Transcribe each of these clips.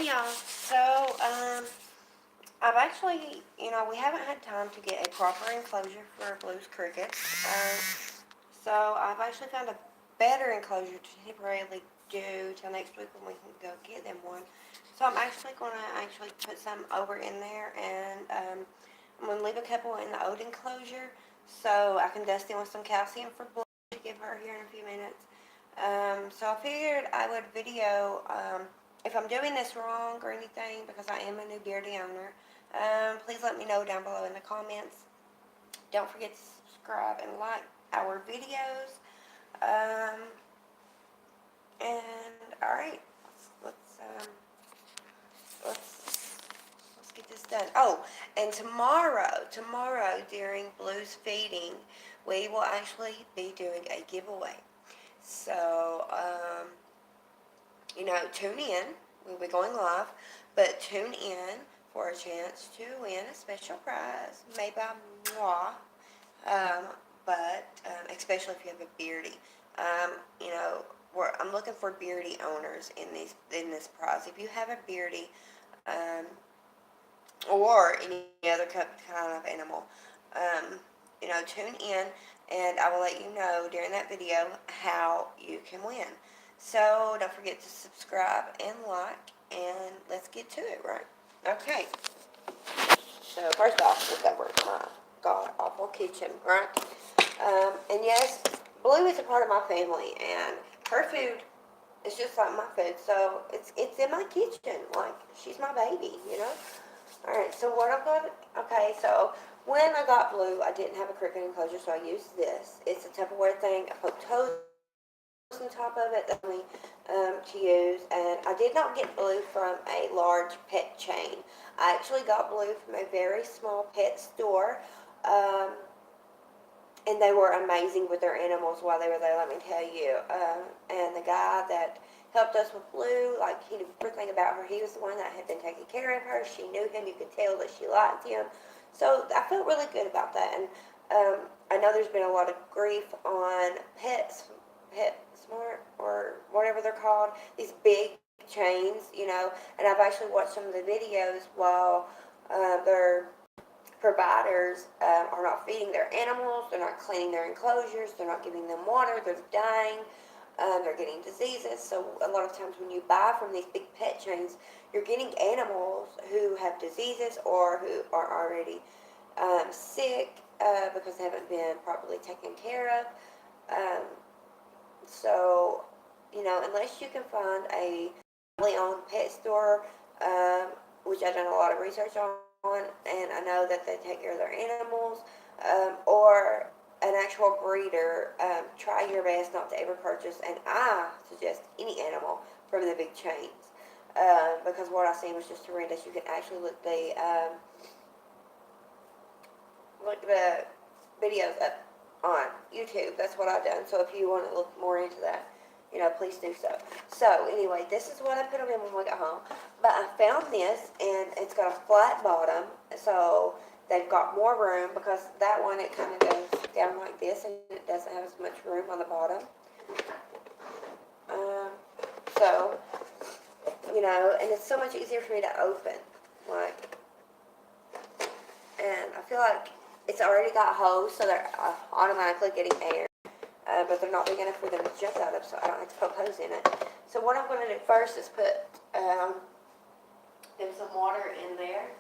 y'all. So, I've actually, we haven't had time to get a proper enclosure for Blue's crickets. So I've actually found a better enclosure to temporarily do till next week when we can go get them one. So I'm actually going to put some over in there, and I'm going to leave a couple in the old enclosure so I can dust in with some calcium for Blue to give her here in a few minutes. So I figured I would video if I'm doing this wrong or anything, because I am a new Beardy owner. Please let me know down below in the comments. Don't forget to subscribe and like our videos. And all right, let's get this done. Oh, and tomorrow during Blue's feeding, we will actually be doing a giveaway. So, tune in. We'll be going live, but tune in for a chance to win a special prize made by moi. Um, but especially if you have a Beardy, um, you know, I'm looking for Beardy owners in this prize. If you have a Beardy, um, or any other kind of animal, um, tune in, and I will let you know during that video how you can win. So don't forget to subscribe and like, and let's get to it, right? Okay. So first off, look over my god awful kitchen, right? And yes, Blue is a part of my family, and her food is just like my food. So it's in my kitchen, like she's my baby. All right. So what I've got? Okay. So when I got Blue, I didn't have a cricket enclosure, so I used this. It's a Tupperware thing. I put toast on top of it that to use, and I did not get Blue from a large pet chain. I actually got Blue from a very small pet store, and they were amazing with their animals while they were there, let me tell you. And the guy that helped us with Blue, like, he knew everything about her. He was the one that had been taking care of her. She knew him. You could tell that she liked him. So I felt really good about that. And I know there's been a lot of grief on PetSmart, or whatever they're called, these big chains, and I've actually watched some of the videos while they're providers are not feeding their animals, they're not cleaning their enclosures, they're not giving them water, they're dying, they're getting diseases. So a lot of times when you buy from these big pet chains, you're getting animals who have diseases or who are already sick because they haven't been properly taken care of. So, unless you can find a family owned pet store, which I've done a lot of research on, and I know that they take care of their animals, or an actual breeder, try your best not to ever purchase, and I suggest any animal from the big chains, because what I seen was just horrendous. You can actually look the videos up on YouTube. That's what I've done. So if you want to look more into that, please do so. So anyway, this is what I put them in when we got home. But I found this, and it's got a flat bottom, so they've got more room, because that one, it kind of goes down like this, and it doesn't have as much room on the bottom. So, and it's so much easier for me to open, like, and I feel like it's already got holes, so they're automatically getting air. But they're not big enough for them to jump out of, so I don't have to poke holes in it. So what I'm going to do first is put some water in there.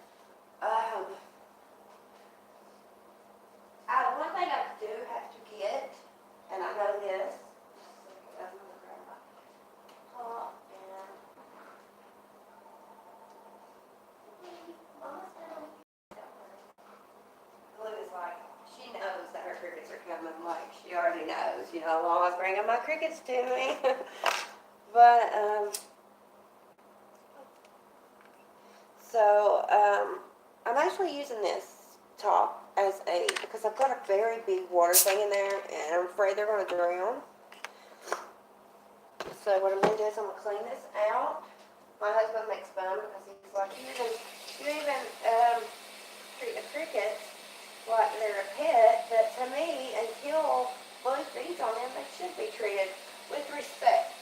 One thing I do have to get, and I know this, I'm going to grab my top, and Blue is like, she knows that her crickets are coming, like, she already knows, Mama's bringing my crickets to me. But, I'm actually using this top because I've got a very big water thing in there, and I'm afraid they're going to drown. So what I'm going to do is I'm going to clean this out. My husband makes fun because he's like, you even treat the crickets like they're a pet, but to me, until Blue feeds on them, they should be treated with respect.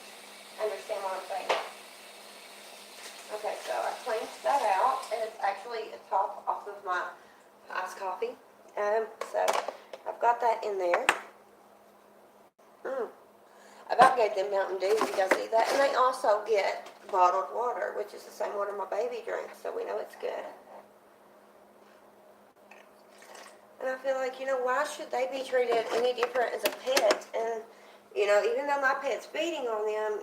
Understand what I'm saying? Okay, so actually a top off of my iced coffee. So I've got that in there. I about gave them Mountain Dew. You guys see that? And they also get bottled water, which is the same water my baby drinks, so we know it's good. And I feel like, why should they be treated any different as a pet? And, even though my pet's feeding on them,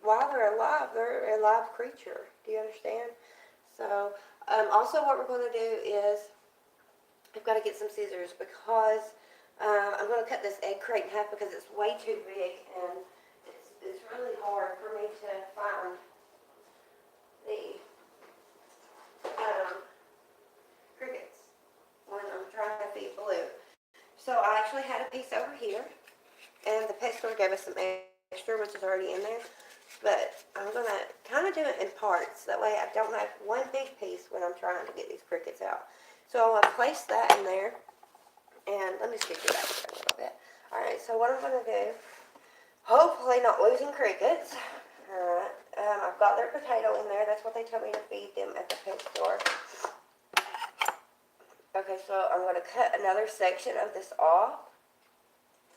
while they're alive, they're a live creature. Do you understand? So, also what we're going to do is, I've got to get some scissors because I'm going to cut this egg crate in half because it's way too big and it's really hard for me to find the crickets when I'm trying to feed Blue. So I actually had a piece over here, and the pet store gave us some extra, which is already in there. But I'm going to kind of do it in parts. That way I don't have one big piece when I'm trying to get these crickets out. So I'm going to place that in there. And let me scoot you back a little bit. Alright, so what I'm going to do, hopefully not losing crickets. Alright, I've got their potato in there. That's what they told me to feed them at the pet store. Okay, so I'm going to cut another section of this off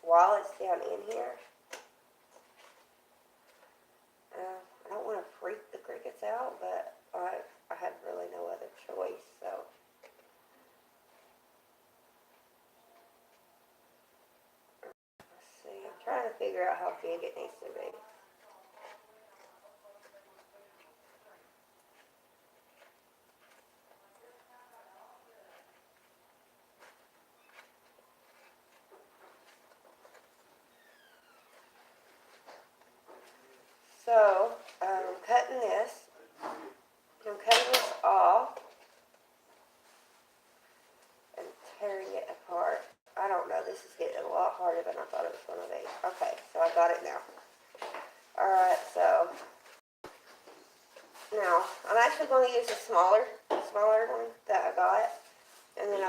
while it's down in here. I don't want to freak the crickets out, but I had really no other choice, so. Let's see, I'm trying to figure out how big it needs to be. So, I'm cutting this. I'm cutting this off and tearing it apart. I don't know, this is getting a lot harder than I thought it was going to be. Okay, so I got it now. Alright, so now I'm actually going to use a smaller one that I got. And then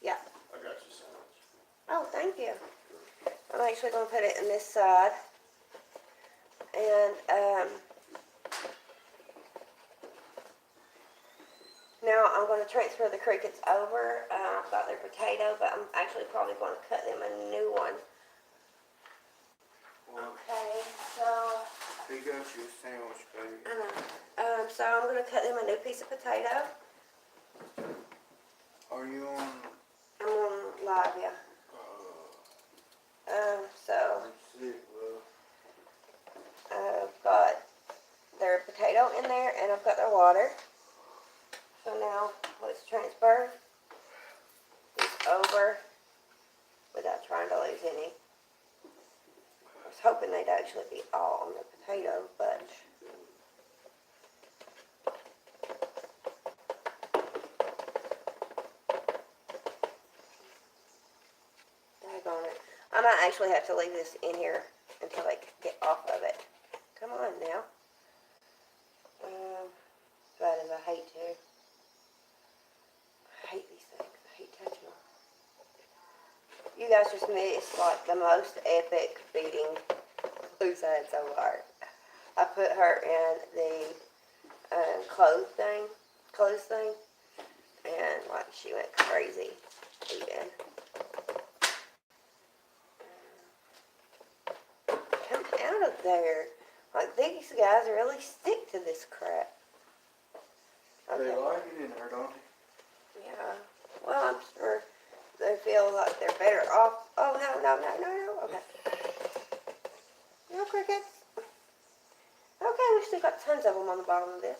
yeah. I got you so much. Oh, thank you. I'm actually going to put it in this side. And now I'm going to transfer the crickets over. I've got their potato, but I'm actually probably going to cut them a new one. Okay, so He got you a sandwich, baby. I know. So I'm going to cut them a new piece of potato. Are you on? I'm on live, yeah. So I'm sick, love. I've got their potato in there, and I've got their water. So now let's transfer these over without trying to lose any. I was hoping they'd actually be all on the potato, but daggone it. I might actually have to leave this in here until they get off of it. Come on now. Bad as I hate to. I hate these things. I hate touching them. You guys just missed like the most epic feeding Blue's had so far. I put her in the clothes thing, and like she went crazy eating. Come out of there. Like these guys really stick to this crap. They like it in there, don't they? Yeah. Well, I'm sure they feel like they're better off. Oh, no. Okay. No crickets. Okay, we still got tons of them on the bottom of this.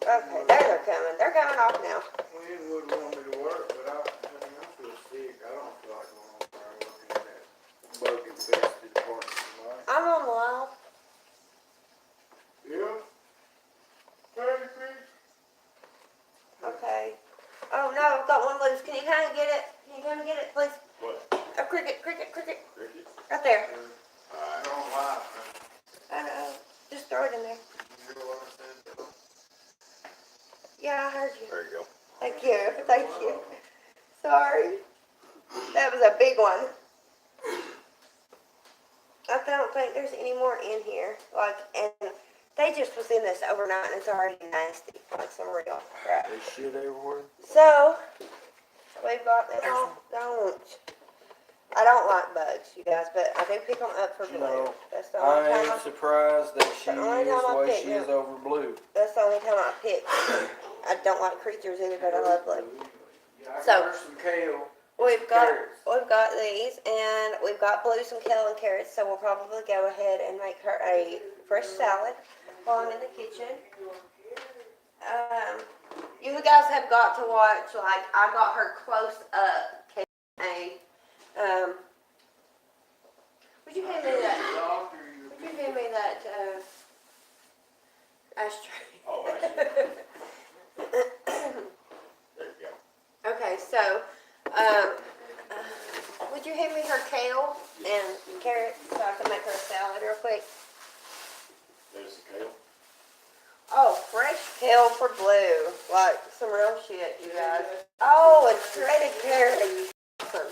Okay, there they're coming. They're coming off now. Lynn would want me to work, but I feel sick. I don't feel like going on there working in that bug-infested part tonight. I'm on live. Yeah? Baby? Okay. Oh, no, I've got one loose. Can you kind of get it? Can you come and get it, please? What? A cricket. Cricket? Right there. I don't lie. I know. Just throw it in there. You hear what I said, though? Yeah, I heard you. There you go. Thank you. Sorry. That was a big one. I don't think there's any more in here. And they they just was in this overnight and it's already nasty, like some real crap. There's shit everywhere. So, we've got them all. I don't like bugs, you guys, but I do pick them up for You blue. know, That's the I only time ain't surprised that she is the only time the I way pick she is over blue. that's the only time I pick. I don't like creatures either, but I love blue. I So- got her some kale. We've got Carrots. these, and we've got blue, some kale and carrots. So we'll probably go ahead and make her a fresh salad while I'm in the kitchen. You guys have got to watch. Like I got her close up. Would you hand me that? Would you hand me that ashtray? Oh, actually. There you go. Okay, so, would you hand me her kale and carrots so I can make her a salad real quick? There's the kale. Oh, fresh kale for blue. Like some real shit, you guys. Oh, and shredded carrot. Awesome.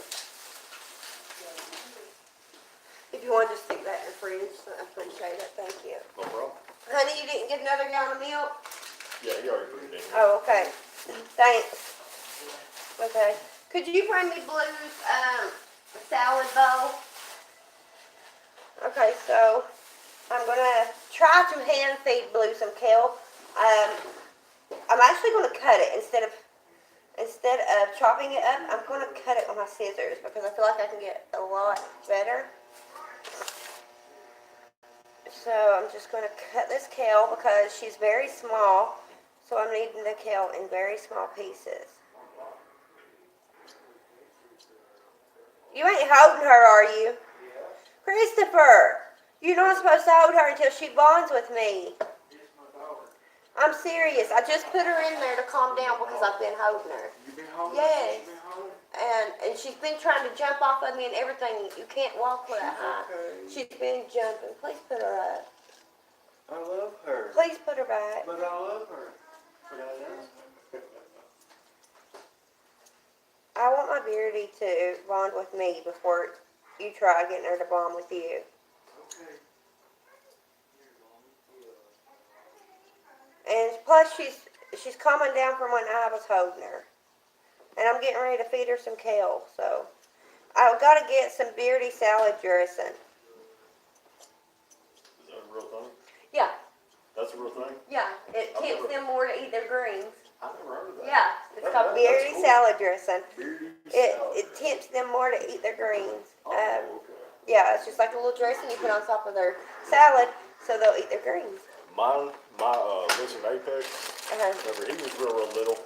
If you want to just stick that in the fridge, I appreciate it. Thank you. No problem. Honey, you didn't get another gallon of milk? Yeah, you already put it in. Oh, okay. Thanks. Okay. Could you bring me Blue's salad bowl? Okay, so I'm gonna try to hand feed Blue some kale. I'm actually gonna cut it instead of chopping it up. I'm gonna cut it with my scissors because I feel like I can get a lot better. So I'm just gonna cut this kale because she's very small. So I'm needing the kale in very small pieces. You ain't holding her, are you? Christopher, you're not supposed to hold her until she bonds with me. I'm serious. I just put her in there to calm down because I've been holding her. You been holding? Yes. You been holding? And she's been trying to jump off of me and everything. You can't walk with that high. Okay. She's been jumping. Please put her up. I love her. Please put her back. But I love her. But I know. I want my Beardy to bond with me before you try getting her to bond with you. Okay. And plus she's calming down from when I was holding her. And I'm getting ready to feed her some kale, so I've got to get some Beardy salad dressing. Is that a real thing? Yeah, That's a real thing? yeah. It tempts them more to eat their greens. I never heard of that. Yeah, it's called That's Beardy cool. salad dressing. Beardy It salad. tempts them more to eat their greens. Oh, okay. Yeah, it's just like a little dressing you put on top of their salad, so they'll eat their greens. My lizard Apex, whenever he was real little,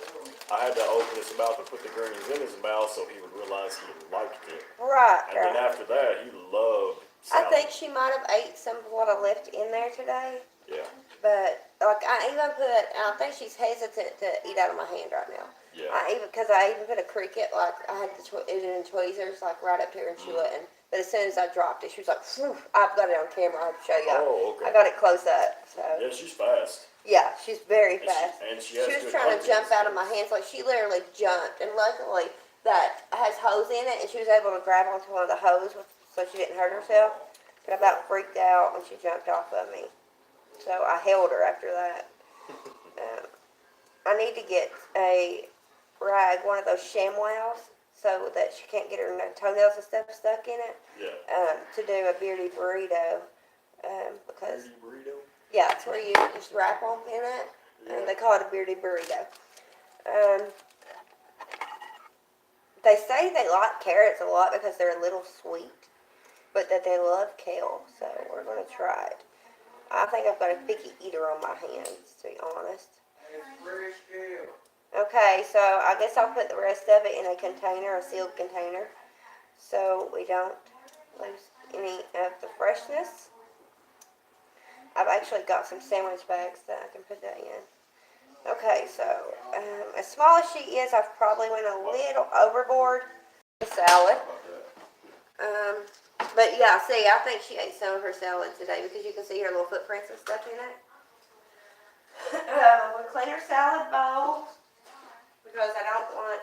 I had to open his mouth and put the greens in his mouth so he would realize he liked it. Right, And then right. after that, he loved I salad. think she might have ate some of what I left in there today, Yeah, but like I think she's hesitant to eat out of my hand right now. yeah. I even put a cricket, like I had it in tweezers, like right up to her, and she wouldn't. But as soon as I dropped it, she was like, "Phew, I've got it on camera. I'll show you. Oh, I okay. got it close up." So Yeah, she's fast. yeah, she's very And fast. she has She was good trying to hunting jump out of my instincts. hands, like she literally jumped, and luckily that has hose in it, and she was able to grab onto one of the hose so she didn't hurt herself. But I about freaked out when she jumped off of me, so I held her after that. I need to get a rag, one of those ShamWows, so that she can't get her toenails and stuff stuck in it. Yeah. To do a Beardy burrito, because Beardy burrito? yeah, it's where you just wrap them in it. And they call it a Beardy burrito. They say they like carrots a lot because they're a little sweet, but that they love kale, so we're going to try it. I think I've got a picky eater on my hands, to be honest. It's fresh kale. Okay, so I guess I'll put the rest of it in a container, a sealed container, so we don't lose any of the freshness. I've actually got some sandwich bags that I can put that in. Okay, so as small as she is, I've probably went a little overboard with the salad. But yeah, see, I think she ate some of her salad today because you can see her little footprints and stuff in it. We'll clean her salad bowl because I don't want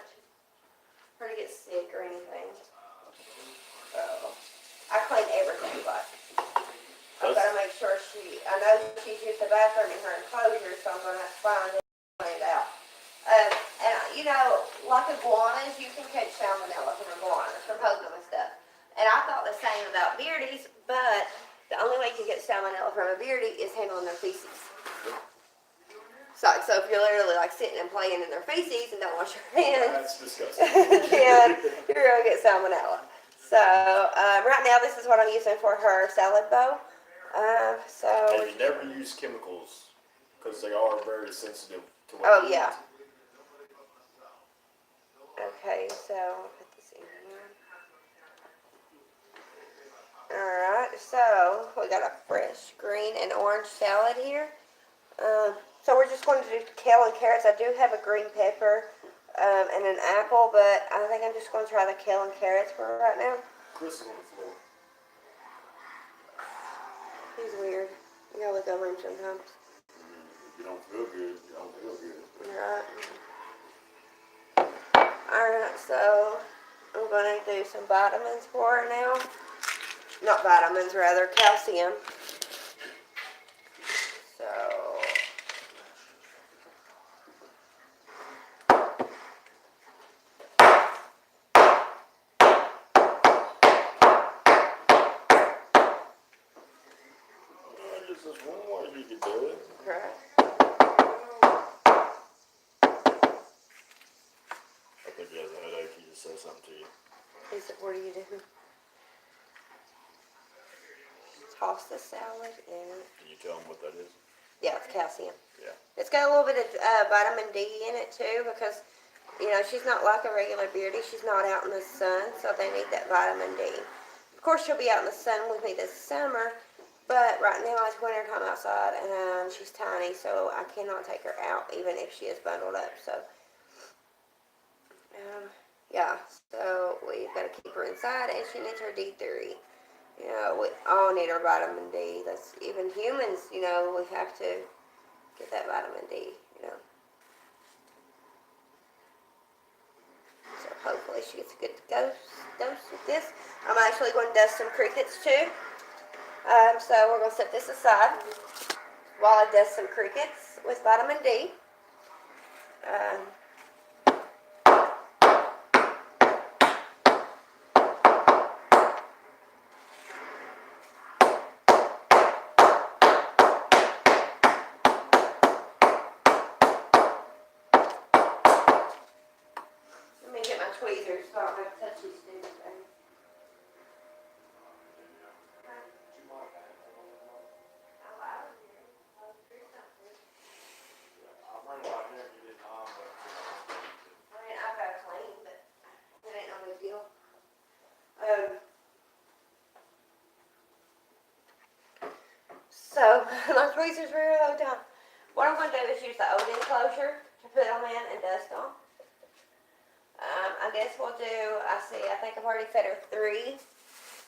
her to get sick or anything. So I clean everything, but I've gotta make sure I know she's used the bathroom in her enclosure, so I'm gonna have to find it and clean it out. And you know, like iguanas, you can catch salmonella from iguanas, from poking them and stuff. And I thought the same about beardies, but the only way you can get salmonella from a beardie is handling their feces. So if you're literally like sitting and playing in their feces and don't wash your hands, That's disgusting. then you're gonna get salmonella. So right now, this is what I'm using for her salad bowl. So And you never use chemicals because they are very sensitive to what oh you yeah. eat. Okay, so I'll put this in here. Alright, so we got a fresh green and orange salad here. So we're just going to do kale and carrots. I do have a green pepper and an apple, but I think I'm just going to try the kale and carrots for right now. Chris is on the floor. He's weird. You gotta look over him sometimes. If you don't feel good, you don't feel good. Right. Alright, so I'm going to do some vitamins for her now. Not vitamins, rather, calcium. So, This is one way you can do it. right. I think he has a headache. He just said something to you. He said, what are you doing? Toss the salad in. Can you tell him what that is? Yeah, it's calcium. Yeah. It's got a little bit of vitamin D in it too because, you know, she's not like a regular beardie. She's not out in the sun, so they need that vitamin D. Of course, she'll be out in the sun with me this summer, but right now it's winter time outside and she's tiny, so I cannot take her out even if she is bundled up. So, yeah, so we've got to keep her inside and she needs her D3. You know, we all need our vitamin D. That's even humans, you know, we have to get that vitamin D, you know. So hopefully she gets a good dose with this. I'm actually going to dust some crickets too. So we're going to set this aside while I dust some crickets with vitamin D. Let me get my tweezers so I don't have to touch these things. I've got to clean, but it ain't no big deal. So, my tweezers were really low down. What I'm going to do is use the old enclosure to put them in and dust them. I guess we'll do, I think I've already fed her 3.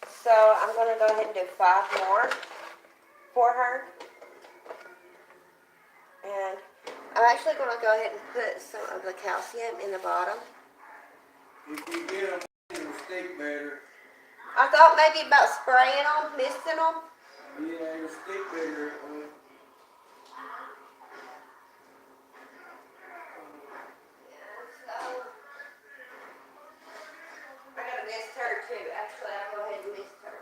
So, I'm going to go ahead and do 5 more for her. And I'm actually going to go ahead and put some of the calcium in the bottom. If you get them, it'll stick better. I thought maybe about spraying them, misting them. Yeah, it'll stick better. I gotta mist her too. Actually, I'll go ahead and mist her.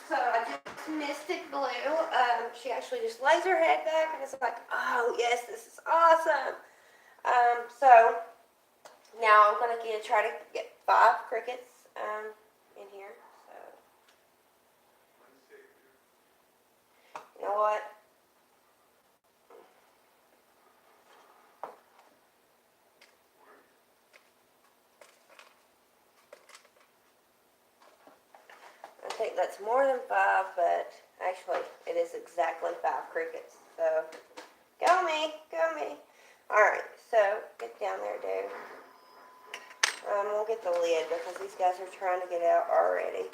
So I just misted Blue. She actually just lays her head back and it's like, oh yes, this is awesome. So now I'm gonna try to get 5 crickets in here. So you know what? I think that's more than 5, but actually it is exactly 5 crickets. So, go me, go me. Alright, so get down there, dude. We'll get the lid because these guys are trying to get out already.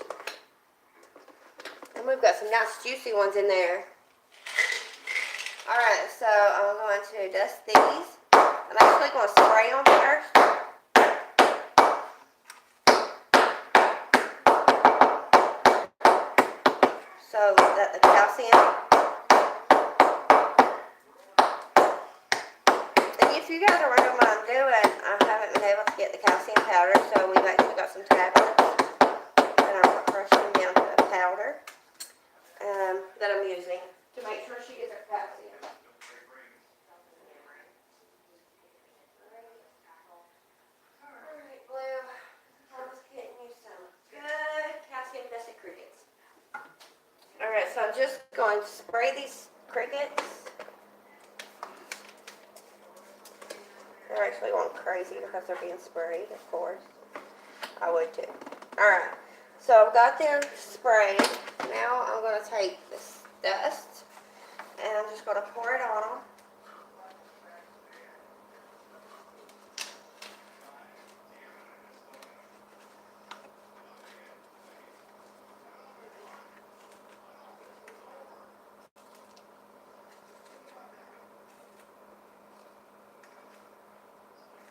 And we've got some nice juicy ones in there. Alright, so I'm going to dust these. I'm actually going to spray them first. So that the calcium. And if you guys are wondering what I'm doing, I haven't been able to get the calcium powder, so we've actually got some tablets. And I'm crushing them down to a powder that I'm using to make sure she gets her calcium. Alright, Blue. I was getting you some good calcium dusted crickets. Alright, so I'm just going to spray these crickets. They're actually going crazy because they're being sprayed, of course. I would too. Alright, so I've got them sprayed. Now I'm going to take this dust and I'm just going to pour it on them.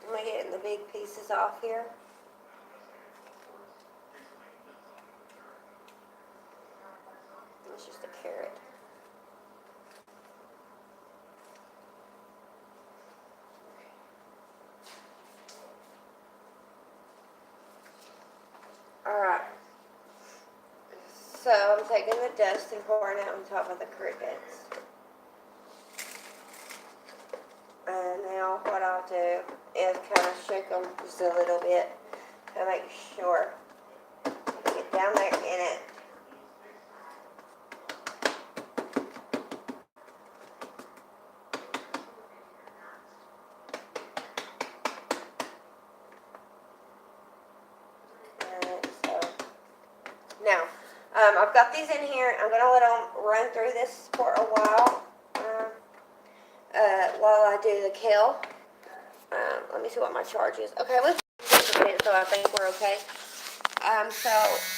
I'm getting the big pieces off here. It's just a carrot. Alright. So I'm taking the dust and pouring it on top of the crickets. And now what I'll do is kind of shake them just a little bit to make sure to get down there in it. Alright, so now I've got these in here. I'm going to let them run through this for a while. While I do the kale. Let me see what my charge is. Okay, let's do it so I think we're okay. So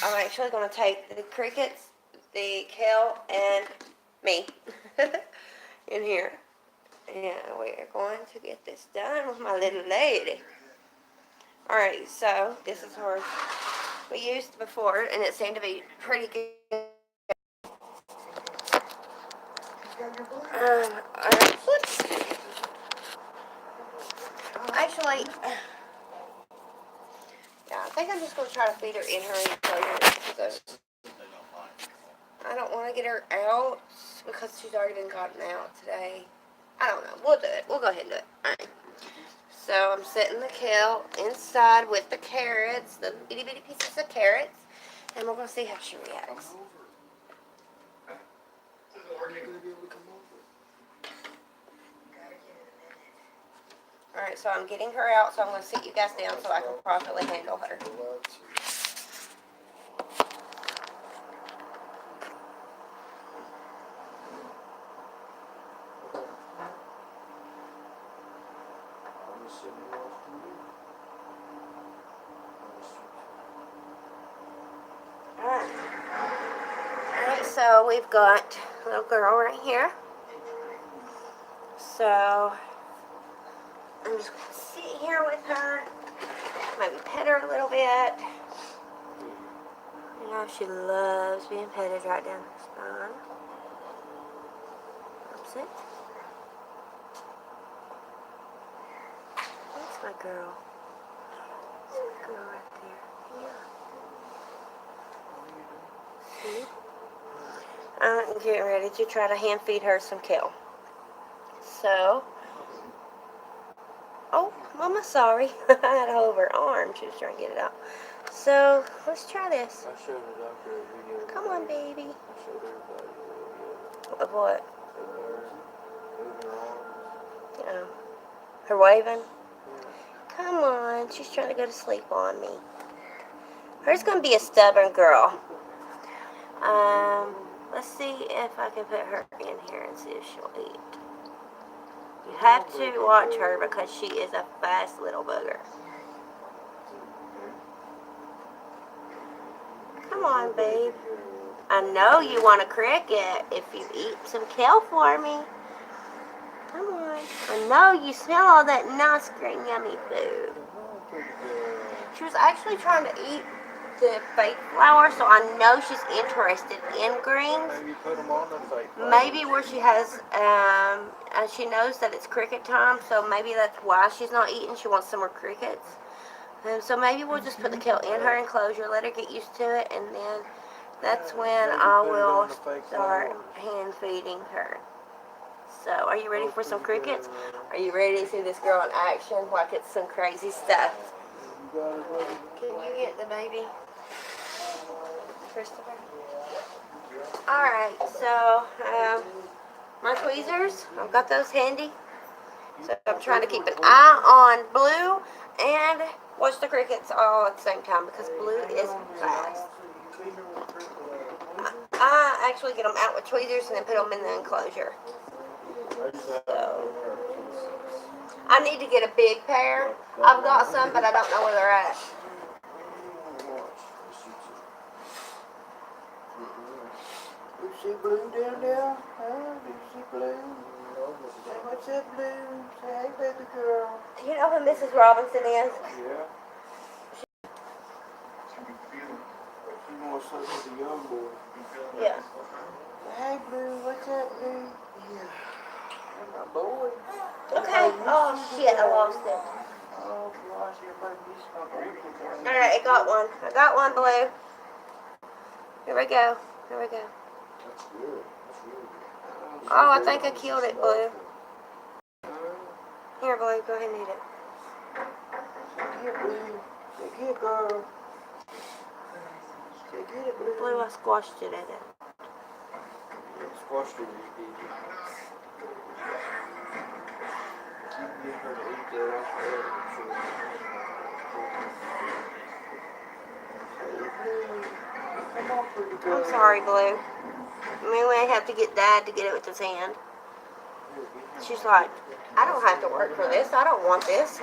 I'm actually going to take the crickets, the kale, and me in here. And we're going to get this done with my little lady. Alright, so this is what we used before, and it seemed to be pretty good. Whoops. Actually, yeah, I think I'm just going to try to feed her in her enclosure because I don't want to get her out because she's already been gotten out today. I don't know. We'll do it. We'll go ahead and do it. All right. So I'm setting the kale inside with the carrots, the itty bitty pieces of carrots, and we're going to see how she reacts. Alright, so I'm getting her out, so I'm going to sit you guys down so I can properly handle her. Alright, so we've got a little girl right here. So I'm just going to sit here with her, maybe pet her a little bit. You know, she loves being petted right down her spine. Oops it. That's my girl. That's my girl right there. Yeah. See? I'm getting ready to try to hand feed her some kale. So, oh, Mama, sorry. I had to hold her arm. She was trying to get it out. So, let's try this. I showed the doctor a video. Come on, baby. I showed everybody a video. Of what? Of her moving her arms. Oh. Her waving? Yeah. Come on. She's trying to go to sleep on me. Her's going to be a stubborn girl. Let's see if I can put her in here and see if she'll eat. You have to watch her because she is a fast little booger. Come on, babe. I know you want a cricket if you eat some kale for me. Come on. I know you smell all that nice, great, yummy food. She was actually trying to eat the fake flour, so I know she's interested in greens. Maybe put them on the fake. Maybe where she has, she knows that it's cricket time, so maybe that's why she's not eating. She wants some more crickets. So maybe we'll just put the kale in her enclosure, let her get used to it, and then that's when I will start hand feeding her. So, are you ready for some crickets? Are you ready to see this girl in action? Like it's some crazy stuff. Can you get the baby, Christopher? Alright, so, my tweezers, I've got those handy. So I'm trying to keep an eye on Blue and watch the crickets all at the same time because Blue is fast. I actually get them out with tweezers and then put them in the enclosure. So, I need to get a big pair. I've got some, but I don't know where they're at. You see Blue down there? Huh? Do you see Blue? Say what's up, Blue? Say hey, baby girl. You know who Mrs. Robinson is? Yeah. She wants to with the young boy. Yeah. Hey, Blue. What's up, Blue? Yeah. That's my boy. Okay. Oh, shit, I lost it. Oh, gosh, everybody needs my baby. Alright, I got one. I got one, Blue. Here we go. Here we go. That's good. That's really good. Oh, I think I killed it, Blue. Here, Blue, go ahead and eat it. Say get Blue. Say get girl. Say get it, Blue. Blue, I squashed it in it. Squash it, you did. You can get her to eat that off the other, I'm sure. Hey, Blue. Come on, pretty girl. I'm sorry, Blue. We may have to get Dad to get it with his hand. She's like, I don't have to work for this. I don't want this.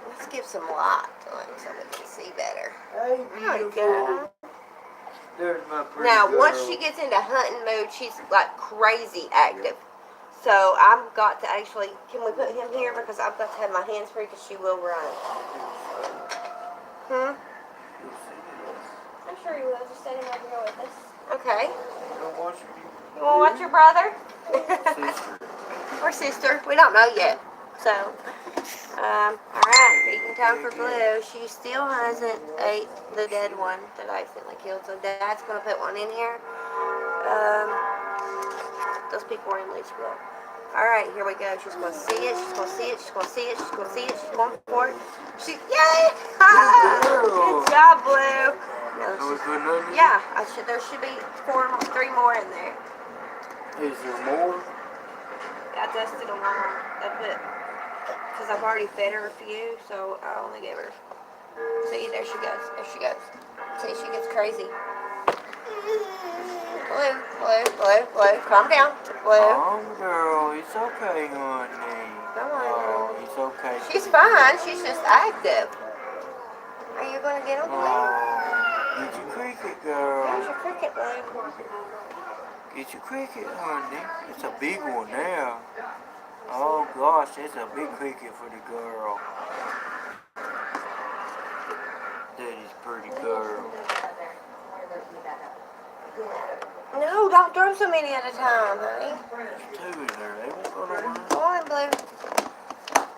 Let's give some light on so we can see better. Hey, There we beautiful. go. There's my pretty Now, girl. once she gets into hunting mode, she's like crazy active. So I've got to actually, can we put him here? Because I've got to have my hands free because she will run. I'm sure you will. Just set him over here with us. Okay. Don't want you You want to watch your brother? sister. Or sister. We don't know yet. So, alright. Feeding time for Blue. She still hasn't ate the dead one that I accidentally killed. So Dad's going to put one in here. Those people are in Leachville. Alright, here we go. She's going to see it. She's going to see it. She's going to see it. She's going to see it. She's going for it. Yay! Good job, Blue. No, So we put another? yeah, there should be 3 more in there. Is there more? I dusted them all. I put, because I've already fed her a few, so I only gave her. See, there she goes. There she goes. See, she gets crazy. Blue, Blue, Blue, Blue. Calm down. Blue. Calm, girl. It's okay, honey. Come on. Oh, it's okay. She's fine. She's just active. Are you going to get them, Blue? Oh, get your cricket, There's girl. your cricket, Blue. Get your cricket, honey. It's a big one now. Oh, gosh, that's a big cricket for the girl. That is pretty girl. No, don't throw so many at a time, honey. There's 2 in there. They won't go to one. Go on, Blue.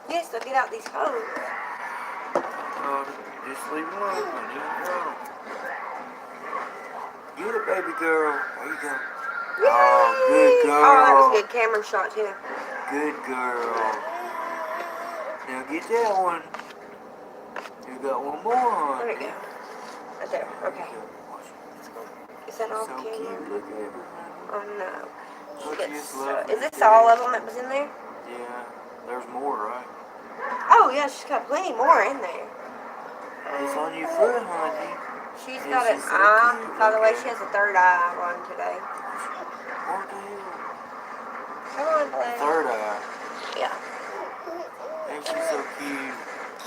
Yes, so get out these holes. Just leave them alone, honey. Get it, baby girl. There you go. Oh, good girl. Oh, that was a good camera shot, too. Good girl. Now get that one. You got one more, honey. There we go. Right there. Okay. Is that all So the camera? cute. Look at her. Oh, no. Look, She you gets just love is it. this all of them that was in there? Yeah, there's more, right? Oh, yeah, she's got plenty more in there. It's on your foot, honey. She's Is got she an so eye. cute? By the way, Okay. she has a third eye on today. What the hell? Come on, Blue. Third eye. Yeah. Ain't she so cute?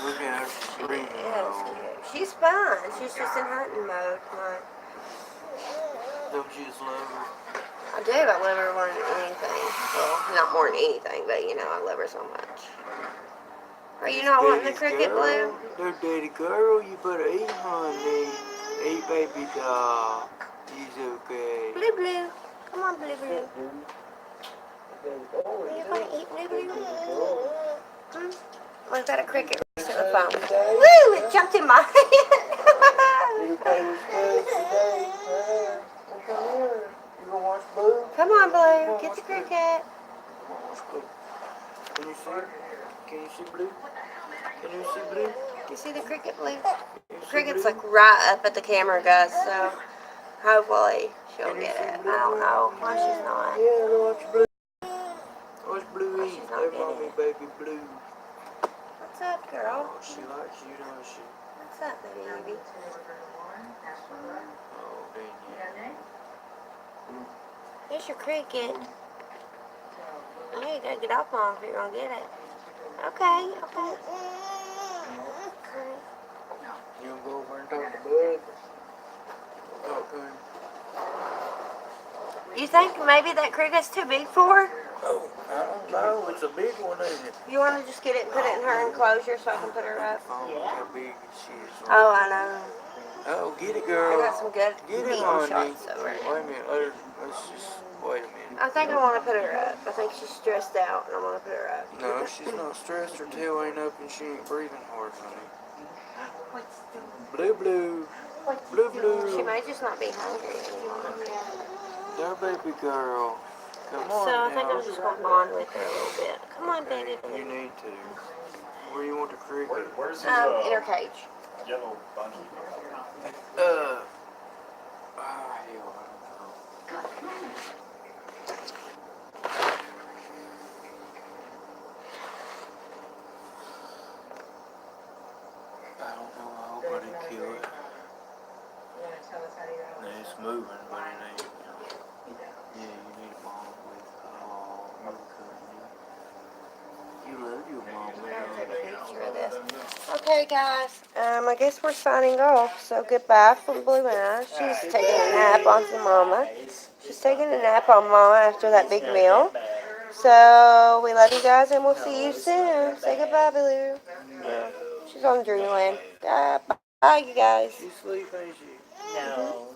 Look at her, she's She breathing is though. cute. She's fine. She's just in hunting mode. Like, Don't you just love her? I do. I love her more than anything. Well, not more than anything, but you know, I love her so much. Are you not wanting the Daddy's cricket, girl. Blue? No, daddy girl, you better eat, honey. Eat, baby doll. He's okay. Blue, Blue. Come on, Blue, Blue. Are you going to eat Blue, Blue? Hmm? We've got a cricket race to the phone. Woo! It jumped in my hand. You gonna watch Blue? Come on, Blue. Get the cricket. Can you see? Can you see Blue? Can you see Blue? You see the cricket, Blue? Can The you see cricket's Blue? like right up at the camera, guys, so hopefully she'll Can you get see it. Blue? I don't know why she's not. Yeah, watch Blue. Watch Blue Why eat. she's not Hey, getting mommy, it. baby Blue. What's up, girl? Oh, she likes you, don't she? What's up, baby? Oh, dang it. Here's your cricket. I know you gotta get up on if you're gonna get it. Okay, okay. You gonna go over and talk to Bud? Talk to him. You think maybe that cricket's too big for her? Oh, I don't know. It's a big one, ain't it? You want to just get it and put it in her enclosure so I can put her up? Oh, look how big she is. Oh, I know. Oh, get it, I girl. got some good Get it, beating honey. shots over it. Wait a minute. Let's just wait a minute. I think I want to put her up. I think she's stressed out and I want to put her up. No, she's not stressed. Her tail ain't up and she ain't breathing hard, honey. Blue, blue. Blue, blue. She may just not be hungry anymore. There, baby girl. Come on So I think now. I'm just going to bond with her a little bit. Come on, baby. You need to. Where you want the cricket? Where's his In her cage. yellow bungee? Hell, I don't know. I don't know. I hope I didn't kill it. It's moving, but it ain't. Yeah, you need a mom with. Oh, you love your mom Take with. a picture of this. Okay, guys. I guess we're signing off. So goodbye from Blue Anna. She's taking a nap on some Mama. She's taking a nap on Mama after that big meal. So we love you guys and we'll see you soon. Say goodbye, Blue. Yeah, she's on Dreamland. Bye, you guys. She's sleeping, ain't she? No.